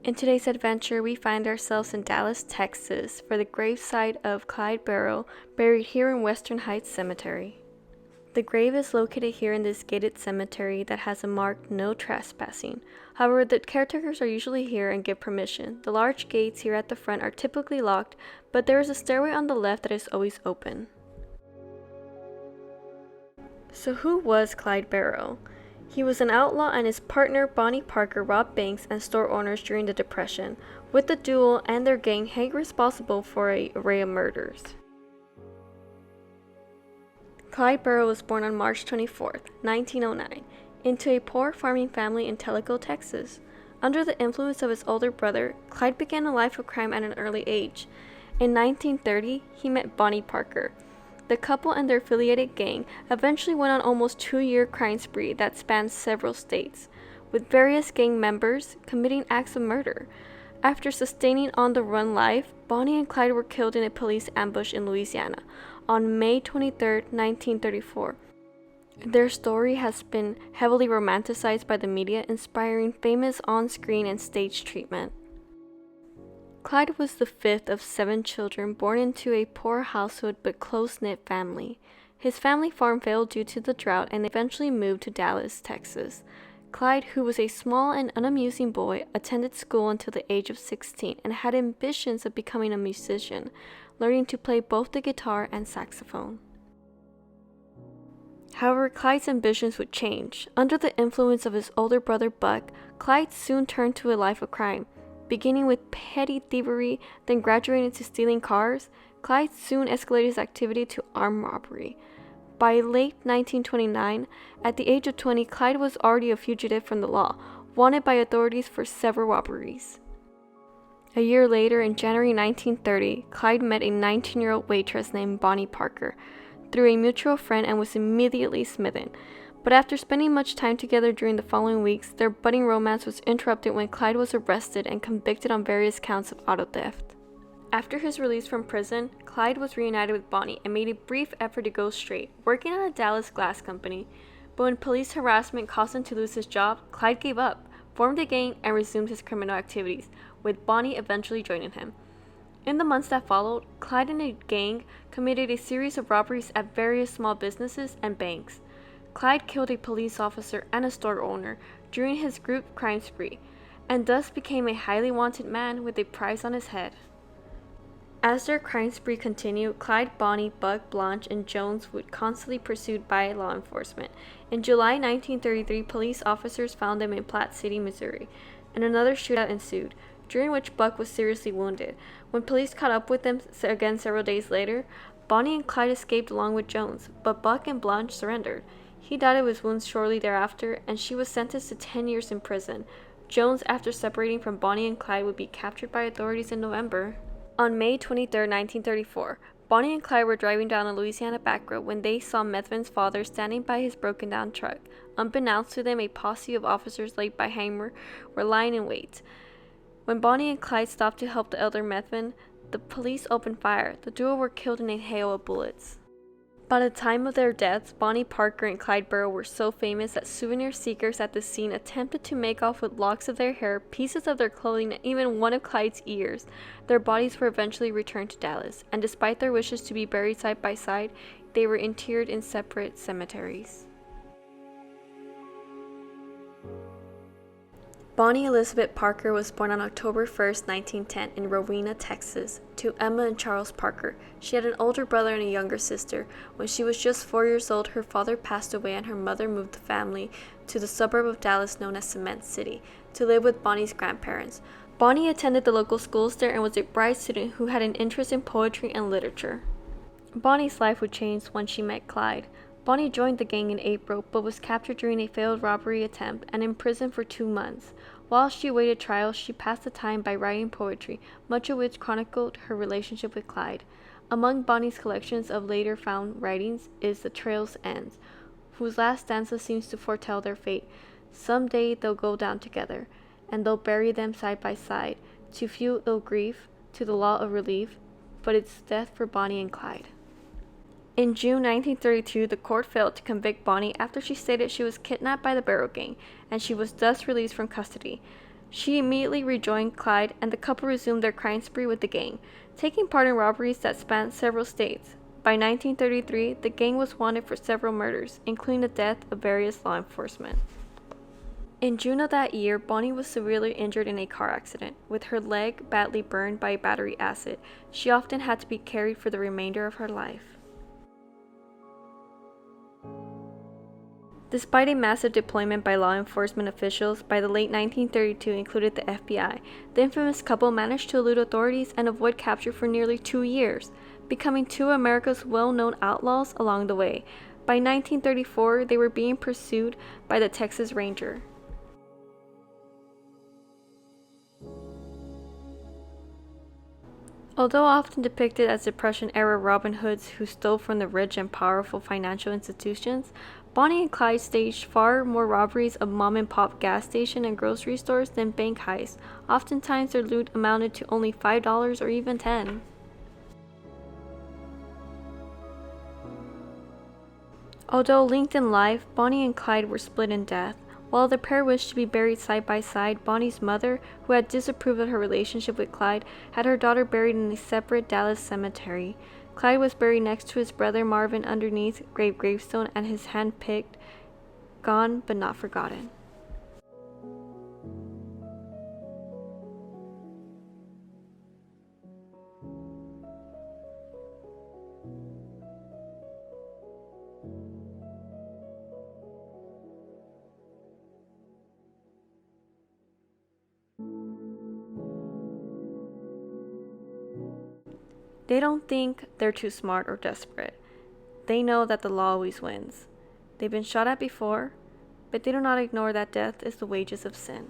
In today's adventure, we find ourselves in Dallas, Texas, for the gravesite of Clyde Barrow, buried here in Western Heights Cemetery. The grave is located here in this gated cemetery that has a marked "No Trespassing." However, the caretakers are usually here and give permission. The large gates here at the front are typically locked, but there is a stairway on the left that is always open. So who was Clyde Barrow? He was an outlaw, and his partner Bonnie Parker robbed banks and store owners during the Depression, with the duo and their gang held responsible for an array of murders. Clyde Barrow was born on March 24, 1909, into a poor farming family in Tellico, Texas. Under the influence of his older brother, Clyde began a life of crime at an early age. In 1930, he met Bonnie Parker. The couple and their affiliated gang eventually went on almost 2-year crime spree that spanned several states, with various gang members committing acts of murder. After sustaining on-the-run life, Bonnie and Clyde were killed in a police ambush in Louisiana on May 23, 1934. Their story has been heavily romanticized by the media, inspiring famous on-screen and stage treatment. Clyde was the fifth of 7 children born into a poor household but close-knit family. His family farm failed due to the drought and eventually moved to Dallas, Texas. Clyde, who was a small and unamusing boy, attended school until the age of 16 and had ambitions of becoming a musician, learning to play both the guitar and saxophone. However, Clyde's ambitions would change. Under the influence of his older brother Buck, Clyde soon turned to a life of crime. Beginning with petty thievery, then graduating to stealing cars, Clyde soon escalated his activity to armed robbery. By late 1929, at the age of 20, Clyde was already a fugitive from the law, wanted by authorities for several robberies. A year later, in January 1930, Clyde met a 19-year-old waitress named Bonnie Parker through a mutual friend and was immediately smitten. But after spending much time together during the following weeks, their budding romance was interrupted when Clyde was arrested and convicted on various counts of auto theft. After his release from prison, Clyde was reunited with Bonnie and made a brief effort to go straight, working at a Dallas glass company. But when police harassment caused him to lose his job, Clyde gave up, formed a gang, and resumed his criminal activities, with Bonnie eventually joining him. In the months that followed, Clyde and a gang committed a series of robberies at various small businesses and banks. Clyde killed a police officer and a store owner during his group crime spree, and thus became a highly wanted man with a price on his head. As their crime spree continued, Clyde, Bonnie, Buck, Blanche, and Jones were constantly pursued by law enforcement. In July 1933, police officers found them in Platte City, Missouri, and another shootout ensued, during which Buck was seriously wounded. When police caught up with them again several days later, Bonnie and Clyde escaped along with Jones, but Buck and Blanche surrendered. He died of his wounds shortly thereafter, and she was sentenced to 10 years in prison. Jones, after separating from Bonnie and Clyde, would be captured by authorities in November. On May 23, 1934, Bonnie and Clyde were driving down a Louisiana back road when they saw Methvin's father standing by his broken-down truck. Unbeknownst to them, a posse of officers led by Hamer were lying in wait. When Bonnie and Clyde stopped to help the elder Methvin, the police opened fire. The duo were killed in a hail of bullets. By the time of their deaths, Bonnie Parker and Clyde Barrow were so famous that souvenir seekers at the scene attempted to make off with locks of their hair, pieces of their clothing, and even one of Clyde's ears. Their bodies were eventually returned to Dallas, and despite their wishes to be buried side by side, they were interred in separate cemeteries. Bonnie Elizabeth Parker was born on October 1, 1910, in Rowena, Texas, to Emma and Charles Parker. She had an older brother and a younger sister. When she was just 4 years old, her father passed away and her mother moved the family to the suburb of Dallas known as Cement City to live with Bonnie's grandparents. Bonnie attended the local schools there and was a bright student who had an interest in poetry and literature. Bonnie's life would change when she met Clyde. Bonnie joined the gang in April, but was captured during a failed robbery attempt and imprisoned for 2 months. While she awaited trial, she passed the time by writing poetry, much of which chronicled her relationship with Clyde. Among Bonnie's collections of later found writings is The Trail's Ends, whose last stanza seems to foretell their fate. Someday they'll go down together, and they'll bury them side by side. To few it'll grief, to the law of relief, but it's death for Bonnie and Clyde. In June 1932, the court failed to convict Bonnie after she stated she was kidnapped by the Barrow gang, and she was thus released from custody. She immediately rejoined Clyde, and the couple resumed their crime spree with the gang, taking part in robberies that spanned several states. By 1933, the gang was wanted for several murders, including the death of various law enforcement. In June of that year, Bonnie was severely injured in a car accident, with her leg badly burned by battery acid. She often had to be carried for the remainder of her life. Despite a massive deployment by law enforcement officials, by the late 1932 included the FBI, the infamous couple managed to elude authorities and avoid capture for nearly 2 years, becoming two of America's well-known outlaws along the way. By 1934, they were being pursued by the Texas Ranger. Although often depicted as Depression-era Robin Hoods who stole from the rich and powerful financial institutions, Bonnie and Clyde staged far more robberies of mom-and-pop gas station and grocery stores than bank heists. Oftentimes their loot amounted to only $5 or even $10. Although linked in life, Bonnie and Clyde were split in death. While the pair wished to be buried side by side, Bonnie's mother, who had disapproved of her relationship with Clyde, had her daughter buried in a separate Dallas cemetery. Clyde was buried next to his brother Marvin underneath gravestone and his hand-picked, gone but not forgotten. They don't think they're too smart or desperate. They know that the law always wins. They've been shot at before, but they do not ignore that death is the wages of sin.